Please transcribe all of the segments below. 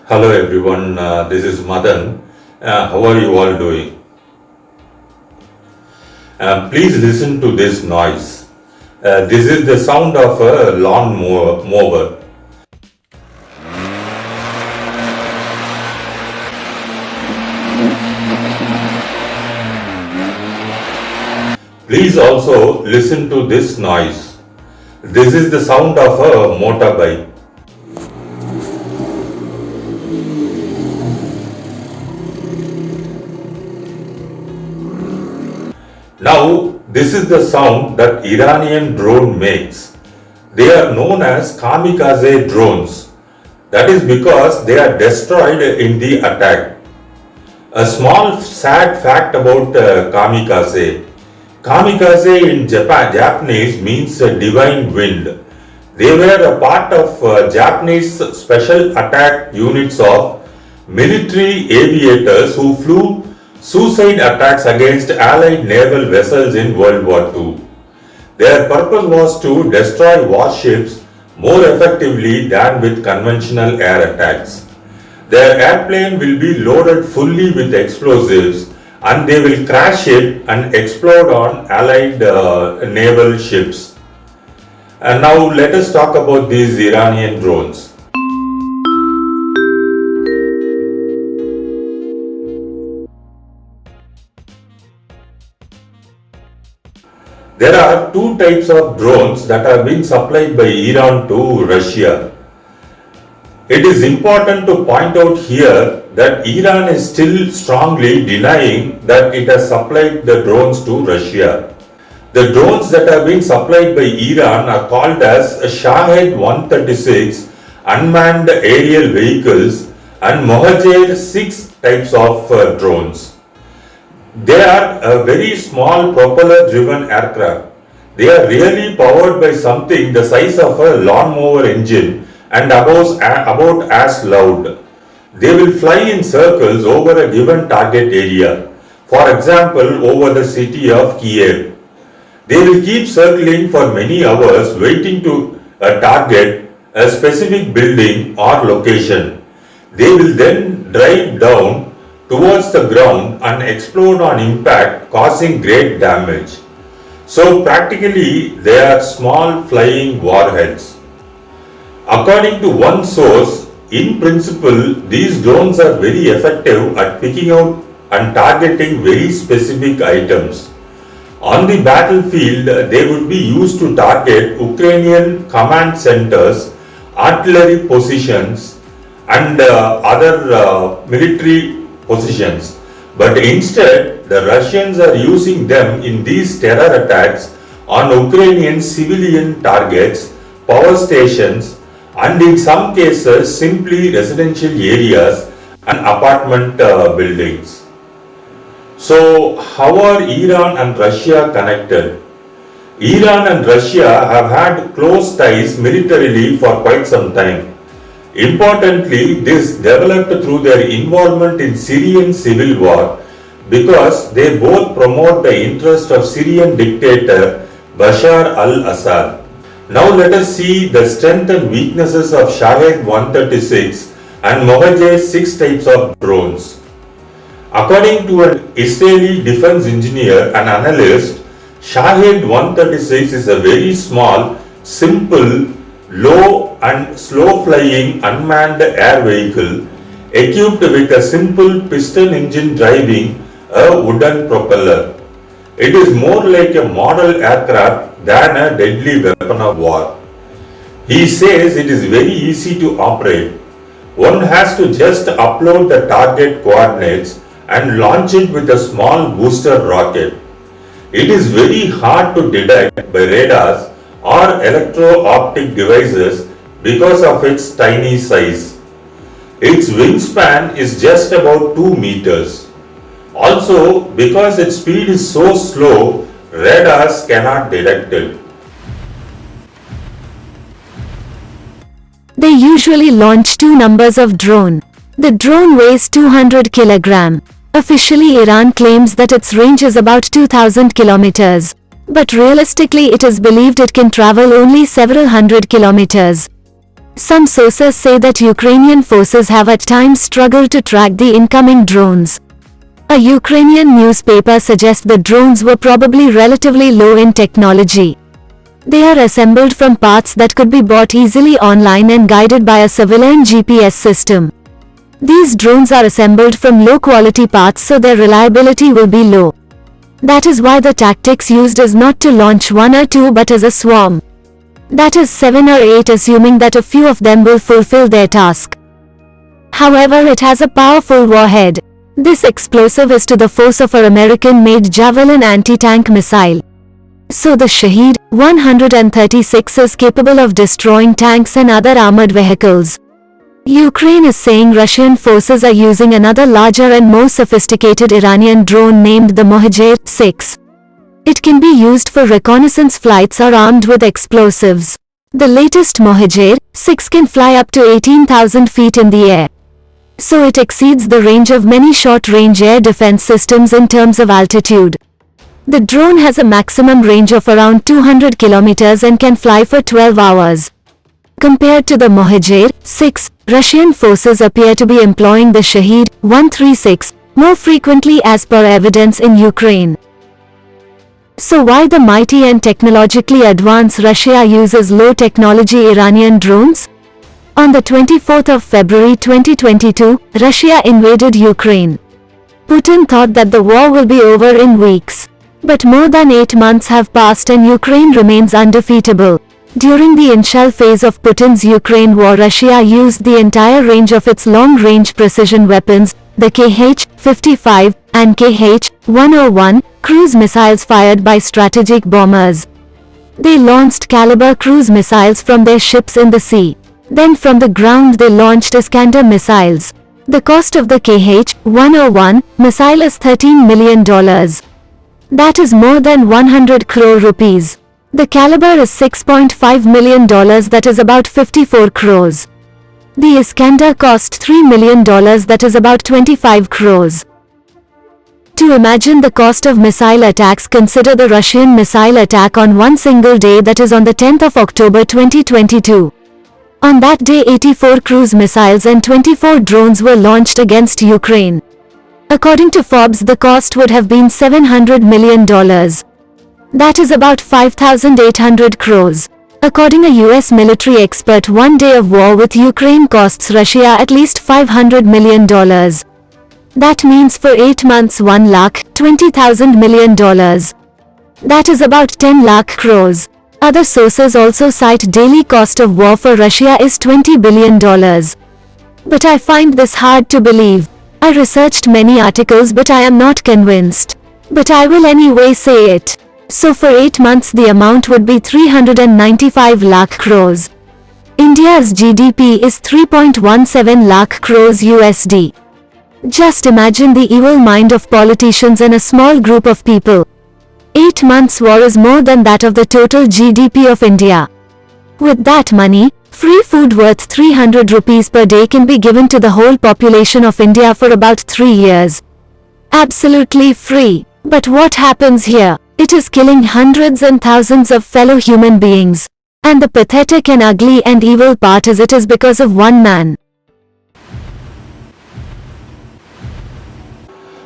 Hello everyone, this is Madan. How are you all doing? Please listen to this noise. This is the sound of a lawn mower. Please also listen to this noise. This is the sound of a motorbike. Now, this is the sound that Iranian drone makes. They are known as Kamikaze drones. That is because they are destroyed in the attack. A small sad fact about Kamikaze. Kamikaze in Japanese means divine wind. They were a part of Japanese special attack units of military aviators who flew suicide attacks against Allied naval vessels in World War II. Their purpose was to destroy warships more effectively than with conventional air attacks. Their airplane will be loaded fully with explosives and they will crash it and explode on Allied naval ships. And now let us talk about these Iranian drones. There are two types of drones that are being supplied by Iran to Russia. It is important to point out here that Iran is still strongly denying that it has supplied the drones to Russia. The drones that are being supplied by Iran are called as Shahed 136 unmanned aerial vehicles and Mohajer 6 types of drones. They are a very small propeller driven aircraft. They are really powered by something the size of a lawnmower engine and about as loud. They will fly in circles over a given target area, for example over the city of Kiev. They will keep circling for many hours waiting to target a specific building or location. They will then drive down towards the ground and explode on impact, causing great damage. So practically they are small flying warheads. According to one source, in principle these drones are very effective at picking out and targeting very specific items. On the battlefield, they would be used to target Ukrainian command centers, artillery positions and other military positions, but instead the Russians are using them in these terror attacks on Ukrainian civilian targets, power stations and in some cases simply residential areas and apartment buildings. So how are Iran and Russia connected? Iran and Russia have had close ties militarily for quite some time. Importantly, this developed through their involvement in Syrian civil war because they both promote the interest of Syrian dictator Bashar al-Assad. Now let us see the strengths and weaknesses of Shahed 136 and Mohajer 6 types of drones. According to an Israeli defense engineer and analyst, Shahed 136 is a very small, simple, low and slow flying unmanned air vehicle equipped with a simple piston engine driving a wooden propeller. It is more like a model aircraft than a deadly weapon of war. He says it is very easy to operate. One has to just upload the target coordinates and launch it with a small booster rocket. It is very hard to detect by radars or electro-optic devices because of its tiny size. Its wingspan is just about 2 meters. Also, because its speed is so slow, radars cannot detect it. They usually launch two numbers of drone. The drone weighs 200 kg. Officially, Iran claims that its range is about 2000 kilometers. But realistically, it is believed it can travel only several hundred kilometers. Some sources say that Ukrainian forces have at times struggled to track the incoming drones. A Ukrainian newspaper suggests the drones were probably relatively low in technology. They are assembled from parts that could be bought easily online and guided by a civilian GPS system. These drones are assembled from low-quality parts, so their reliability will be low. That is why the tactics used is not to launch one or two but as a swarm. That is 7 or 8, assuming that a few of them will fulfill their task. However, it has a powerful warhead. This explosive is to the force of our American-made Javelin anti-tank missile. So the Shahed 136 is capable of destroying tanks and other armored vehicles. Ukraine is saying Russian forces are using another larger and more sophisticated Iranian drone named the Shahed 6. It can be used for reconnaissance flights or armed with explosives. The latest Shahed 6 can fly up to 18,000 feet in the air. So it exceeds the range of many short-range air defense systems in terms of altitude. The drone has a maximum range of around 200 kilometers and can fly for 12 hours. Compared to the Shahed 6, Russian forces appear to be employing the Shahed 136 more frequently as per evidence in Ukraine. So why the mighty and technologically advanced Russia uses low-technology Iranian drones? On the 24th of February 2022, Russia invaded Ukraine. Putin thought that the war will be over in weeks. But more than 8 months have passed and Ukraine remains undefeatable. During the initial phase of Putin's Ukraine war, Russia used the entire range of its long-range precision weapons, the Kh-55 and Kh-101 cruise missiles fired by strategic bombers. They launched Caliber cruise missiles from their ships in the sea. Then from the ground they launched Iskander missiles. The cost of the Kh-101 missile is $13 million. That is more than 100 crore rupees. The caliber is $6.5 million, that is about 54 crores. The Iskander cost $3 million, that is about 25 crores. To imagine the cost of missile attacks, consider the Russian missile attack on one single day, that is on the 10th of October 2022. On that day 84 cruise missiles and 24 drones were launched against Ukraine. According to Forbes, the cost would have been $700 million. That is about 5,800 crores. According to a US military expert, one day of war with Ukraine costs Russia at least $500 million. That means for 8 months $1,20,000 million. That is about 10 lakh crores. Other sources also cite daily cost of war for Russia is $20 billion. But I find this hard to believe. I researched many articles but I am not convinced. But I will anyway say it. So for 8 months the amount would be 395 lakh crores. India's GDP is 3.17 lakh crores USD. Just imagine the evil mind of politicians and a small group of people. 8 months war is more than that of the total GDP of India. With that money, free food worth 300 rupees per day can be given to the whole population of India for about 3 years. Absolutely free. But what happens here? It is killing hundreds and thousands of fellow human beings. And the pathetic and ugly and evil part is it is because of one man.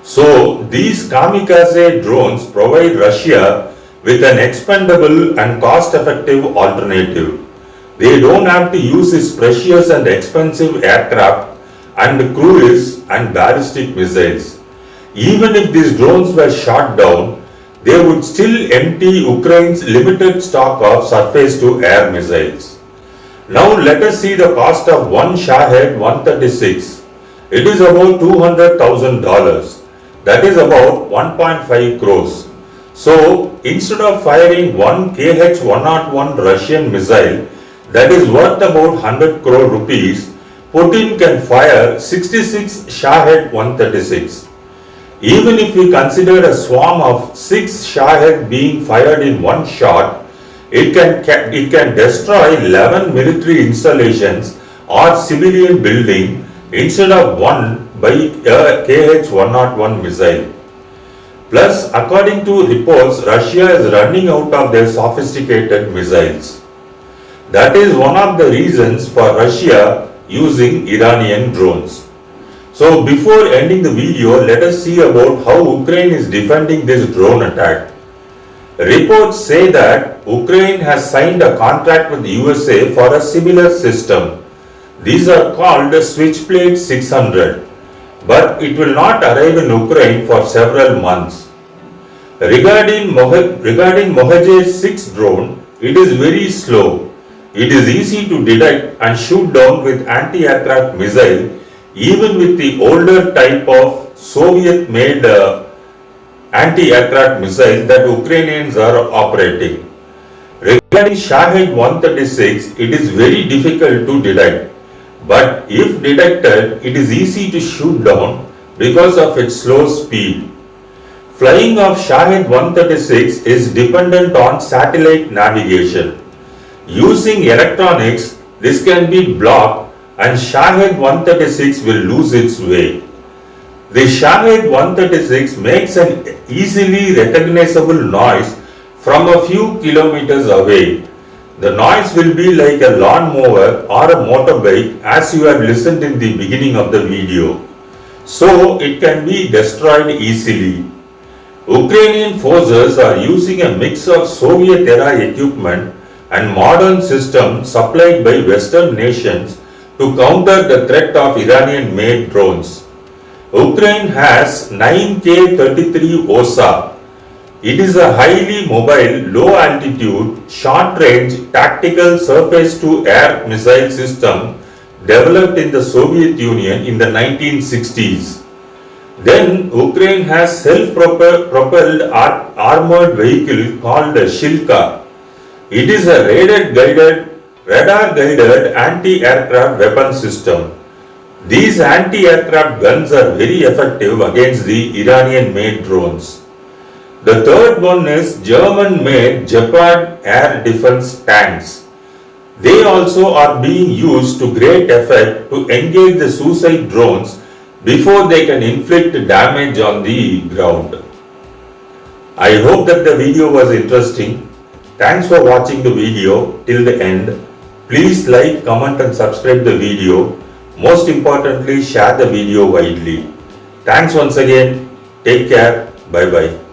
So these Kamikaze drones provide Russia with an expendable and cost-effective alternative. They don't have to use its precious and expensive aircraft and cruise and ballistic missiles. Even if these drones were shot down, they would still empty Ukraine's limited stock of surface-to-air missiles. Now let us see the cost of one Shahed 136. It is about $200,000. That is about 1.5 crores. So instead of firing one Kh-101 Russian missile that is worth about 100 crore rupees, Putin can fire 66 Shahed 136. Even if we consider a swarm of 6 Shahed being fired in one shot, it can destroy 11 military installations or civilian building instead of one by a Kh-101 missile. Plus, according to reports, Russia is running out of their sophisticated missiles. That is one of the reasons for Russia using Iranian drones. So before ending the video, let us see about how Ukraine is defending this drone attack. Reports say that Ukraine has signed a contract with the USA for a similar system. These are called Switchblade 600, but it will not arrive in Ukraine for several months. Regarding Mohajer 6 drone, it is very slow. It is easy to detect and shoot down with anti-aircraft missile, even with the older type of Soviet-made anti-aircraft missiles that Ukrainians are operating. Regarding Shahed 136, it is very difficult to detect, but if detected, it is easy to shoot down because of its slow speed. Flying of Shahed 136 is dependent on satellite navigation. Using electronics, this can be blocked and Shahed 136 will lose its way. The Shahed 136 makes an easily recognizable noise from a few kilometers away. The noise will be like a lawnmower or a motorbike, as you have listened in the beginning of the video. So it can be destroyed easily. Ukrainian forces are using a mix of Soviet-era equipment and modern systems supplied by Western nations to counter the threat of Iranian-made drones. Ukraine has 9K-33 OSA. It is a highly mobile, low-altitude, short-range tactical surface-to-air missile system developed in the Soviet Union in the 1960s. Then Ukraine has self-propelled armored vehicle called Shilka. It is a radar-guided anti-aircraft weapon system. These anti-aircraft guns are very effective against the Iranian-made drones. The third one is German-made Gepard air defense tanks. They also are being used to great effect to engage the suicide drones before they can inflict damage on the ground. I hope that the video was interesting. Thanks for watching the video till the end. Please like, comment and subscribe the video. Most importantly, share the video widely. Thanks once again. Take care. Bye bye.